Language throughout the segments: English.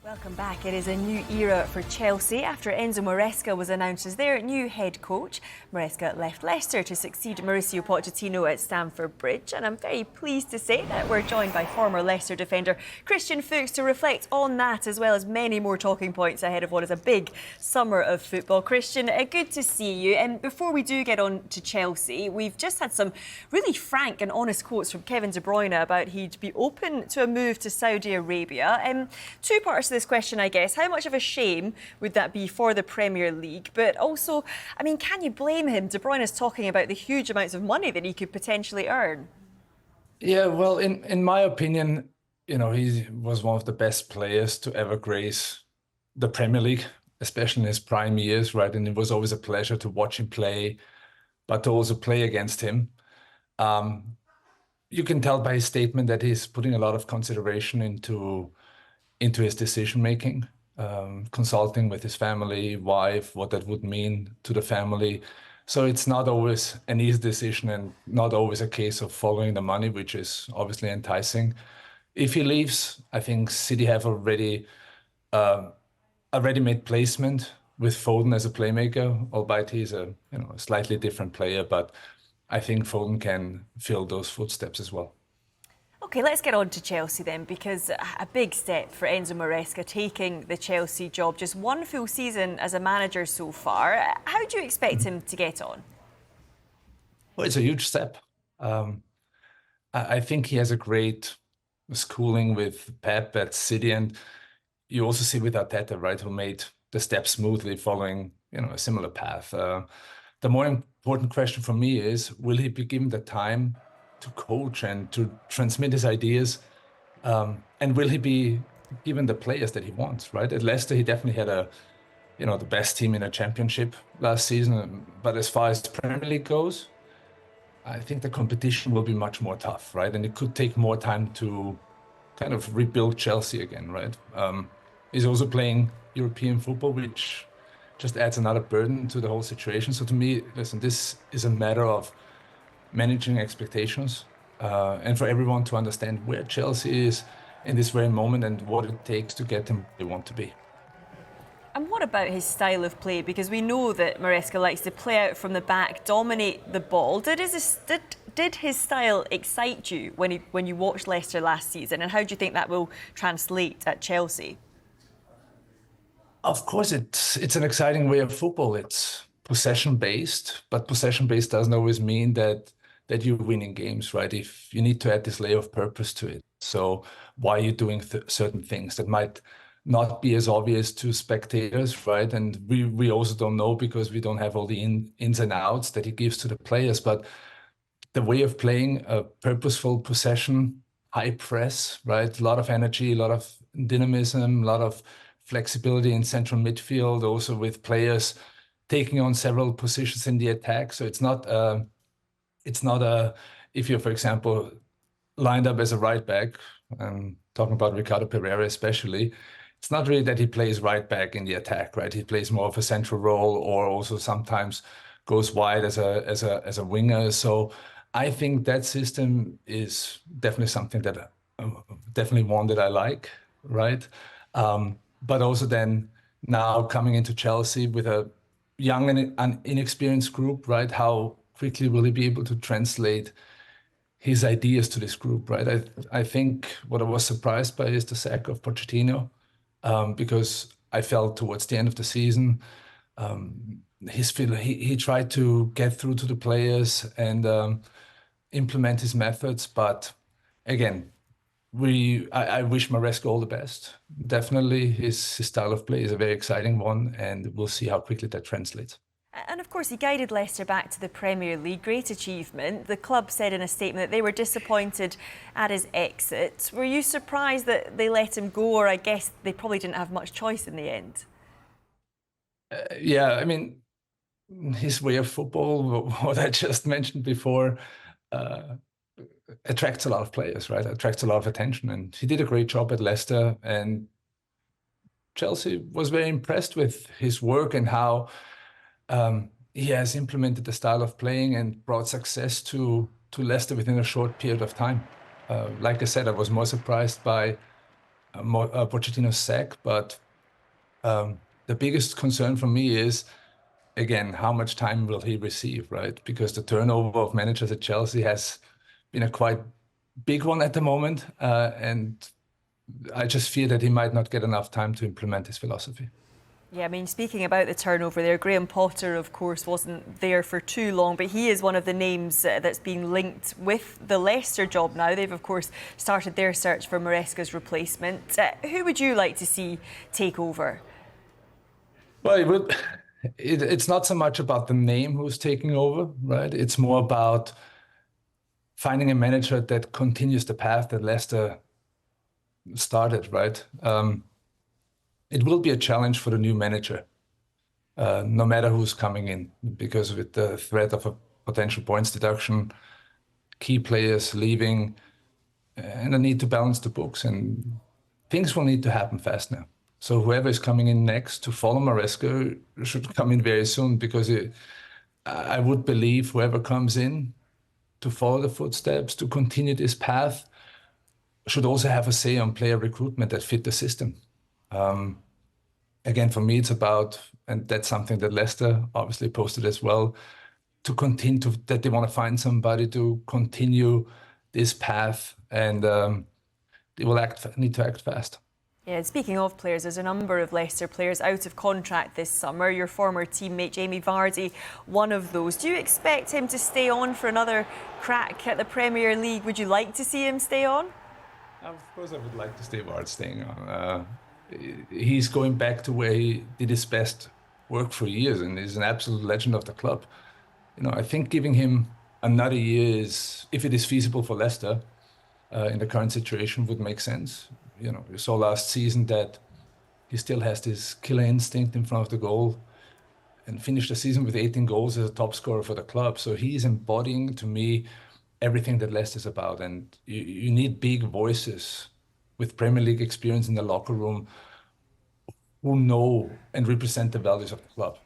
Welcome back. It is a new era for Chelsea after Enzo Maresca was announced as their new head coach. Maresca left Leicester to succeed Mauricio Pochettino at Stamford Bridge, and I'm very pleased to say that we're joined by former Leicester defender Christian Fuchs to reflect on that as well as many more talking points ahead of what is a big summer of football. Christian, good to see you. And before we do get on to Chelsea, we've just had some really frank and honest quotes from Kevin De Bruyne about he'd be open to a move to Saudi Arabia. Two parts to this question, I guess. How much of a shame would that be for the Premier League? But also, I mean, can you blame him? De Bruyne is talking about the huge amounts of money that he could potentially earn. Yeah, well, in my opinion, he was one of the best players to ever grace the Premier League, especially in his prime years, right? And it was always a pleasure to watch him play, but to also play against him. You can tell by his statement that he's putting a lot of consideration into his decision making, consulting with his family, wife, what that would mean to the family. So it's not always an easy decision and not always a case of following the money, which is obviously enticing. If he leaves, I think City have already a ready-made placement with Foden as a playmaker, albeit he's a slightly different player, but I think Foden can fill those footsteps as well. OK, let's get on to Chelsea then, because a big step for Enzo Maresca taking the Chelsea job. Just one full season as a manager so far. How do you expect him to get on? Well, it's a huge step. I think he has a great schooling with Pep at City, and you also see with Arteta, right, who made the step smoothly following a similar path. The more important question for me is, will he be given the time to coach and to transmit his ideas, and will he be given the players that he wants, right? At Leicester, he definitely had the best team in a championship last season, but as far as the Premier League goes, I think the competition will be much more tough, right? And it could take more time to kind of rebuild Chelsea again, right? He's also playing European football, which just adds another burden to the whole situation. So to me, listen, this is a matter of managing expectations, and for everyone to understand where Chelsea is in this very moment and what it takes to get them where they want to be. And what about his style of play? Because we know that Maresca likes to play out from the back, dominate the ball. Did his style excite you when you watched Leicester last season? And how do you think that will translate at Chelsea? Of course, it's an exciting way of football. It's possession-based, but possession-based doesn't always mean that you're winning games, right? If you need to add this layer of purpose to it. So why are you doing certain things that might not be as obvious to spectators, right? And we also don't know because we don't have all the ins and outs that he gives to the players. But the way of playing a purposeful possession, high press, right? A lot of energy, a lot of dynamism, a lot of flexibility in central midfield, also with players taking on several positions in the attack. So it's not if you're, for example, lined up as a right back, talking about Ricardo Pereira especially, it's not really that he plays right back in the attack, right? He plays more of a central role, or also sometimes goes wide as a winger. So I think that system is definitely something that definitely one that I like, right? But also then now coming into Chelsea with a young and inexperienced group, right? How quickly will he be able to translate his ideas to this group, right? I think what I was surprised by is the sack of Pochettino, because I felt towards the end of the season, he tried to get through to the players and implement his methods. But again, I wish Maresca all the best. Definitely, his style of play is a very exciting one, and we'll see how quickly that translates. And of course, he guided Leicester back to the Premier League. Great achievement. The club said in a statement that they were disappointed at his exit. Were you surprised that they let him go, or I guess they probably didn't have much choice in the end? Yeah, I mean, his way of football, what I just mentioned before, attracts a lot of players, right? Attracts a lot of attention, and he did a great job at Leicester. And Chelsea was very impressed with his work and how he has implemented the style of playing and brought success to Leicester within a short period of time. Like I said, I was more surprised by Pochettino's sack, but the biggest concern for me is, again, how much time will he receive, right? Because the turnover of managers at Chelsea has been a quite big one at the moment, and I just fear that he might not get enough time to implement his philosophy. Yeah, I mean, speaking about the turnover there, Graham Potter, of course, wasn't there for too long, but he is one of the names that's being linked with the Leicester job now. They've, of course, started their search for Maresca's replacement. Who would you like to see take over? Well, it's not so much about the name who's taking over, right? It's more about finding a manager that continues the path that Leicester started, right? It will be a challenge for the new manager, no matter who's coming in, because with the threat of a potential points deduction, key players leaving, and a need to balance the books, and things will need to happen fast now. So whoever is coming in next to follow Maresca should come in very soon, because I would believe whoever comes in to follow the footsteps, to continue this path, should also have a say on player recruitment that fit the system. Again, for me, it's about, and that's something that Leicester obviously posted as well, to continue that they want to find somebody to continue this path, and they will need to act fast. Yeah, speaking of players, there's a number of Leicester players out of contract this summer. Your former teammate Jamie Vardy, one of those. Do you expect him to stay on for another crack at the Premier League? Would you like to see him stay on? Of course, I would like to see Vardy staying on. He's going back to where he did his best work for years, and he's an absolute legend of the club. I think giving him another year is, if it is feasible for Leicester, in the current situation, would make sense. We saw last season that he still has this killer instinct in front of the goal, and finished the season with 18 goals as a top scorer for the club. So he's embodying, to me, everything that Leicester's about. And you need big voices with Premier League experience in the locker room who know and represent the values of the club,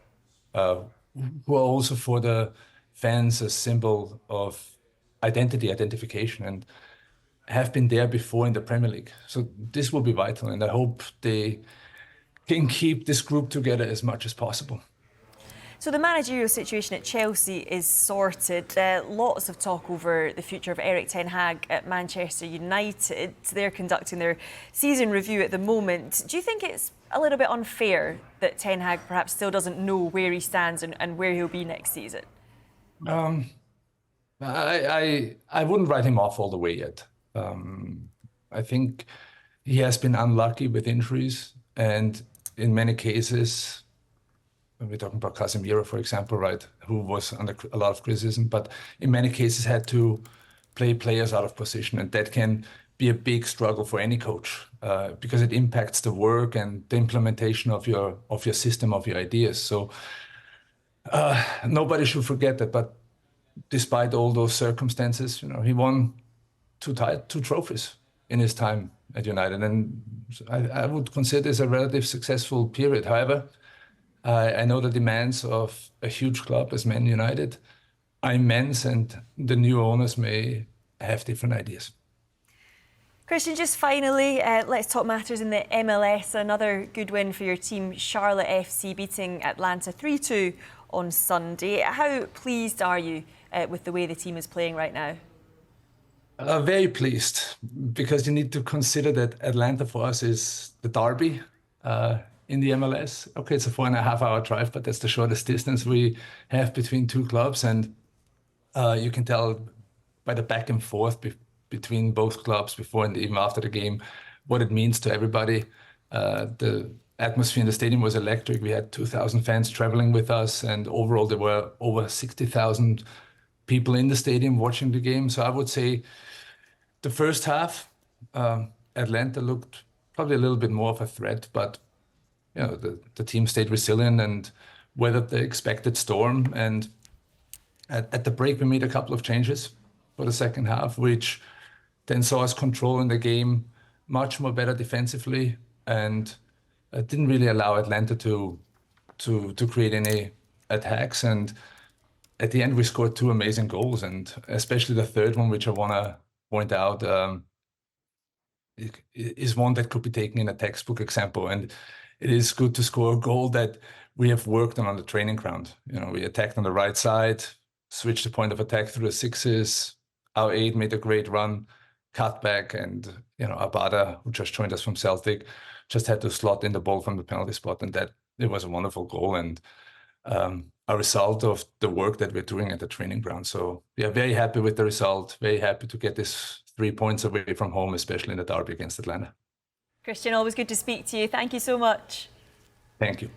who are also for the fans a symbol of identification, and have been there before in the Premier League. So this will be vital, and I hope they can keep this group together as much as possible. So the managerial situation at Chelsea is sorted. Lots of talk over the future of Erik ten Hag at Manchester United. They're conducting their season review at the moment. Do you think it's a little bit unfair that ten Hag perhaps still doesn't know where he stands and where he'll be next season? I wouldn't write him off all the way yet. I think he has been unlucky with injuries, and in many cases, we're talking about Casemiro, for example, right, who was under a lot of criticism, but in many cases had to play players out of position, and that can be a big struggle for any coach, because it impacts the work and the implementation of your system, of your ideas. So nobody should forget that. But despite all those circumstances, he won two trophies in his time at United, and I would consider this a relatively successful period. However, I know the demands of a huge club as Man United are immense, and the new owners may have different ideas. Christian, just finally, let's talk matters in the MLS. Another good win for your team, Charlotte FC, beating Atlanta 3-2 on Sunday. How pleased are you with the way the team is playing right now? Very pleased, because you need to consider that Atlanta for us is the derby in the MLS. Okay, it's a 4.5-hour drive, but that's the shortest distance we have between two clubs. And you can tell by the back and forth between both clubs before and even after the game what it means to everybody. The atmosphere in the stadium was electric. We had 2,000 fans traveling with us, and overall there were over 60,000 people in the stadium watching the game. So I would say the first half, Atlanta looked probably a little bit more of a threat, but the team stayed resilient and weathered the expected storm. And at the break, we made a couple of changes for the second half, which then saw us controlling the game much more better defensively, and didn't really allow Atlanta to create any attacks. And at the end, we scored two amazing goals, and especially the third one, which I want to point out. is one that could be taken in a textbook example. And it is good to score a goal that we have worked on the training ground. We attacked on the right side, switched the point of attack through the sixes. Our 8 made a great run, cut back, and Abada, who just joined us from Celtic, just had to slot in the ball from the penalty spot, and that it was a wonderful goal and a result of the work that we're doing at the training ground. So we are very happy with the result, very happy to get this 3 points away from home, especially in the derby against Atlanta. Christian, always good to speak to you. Thank you so much. Thank you.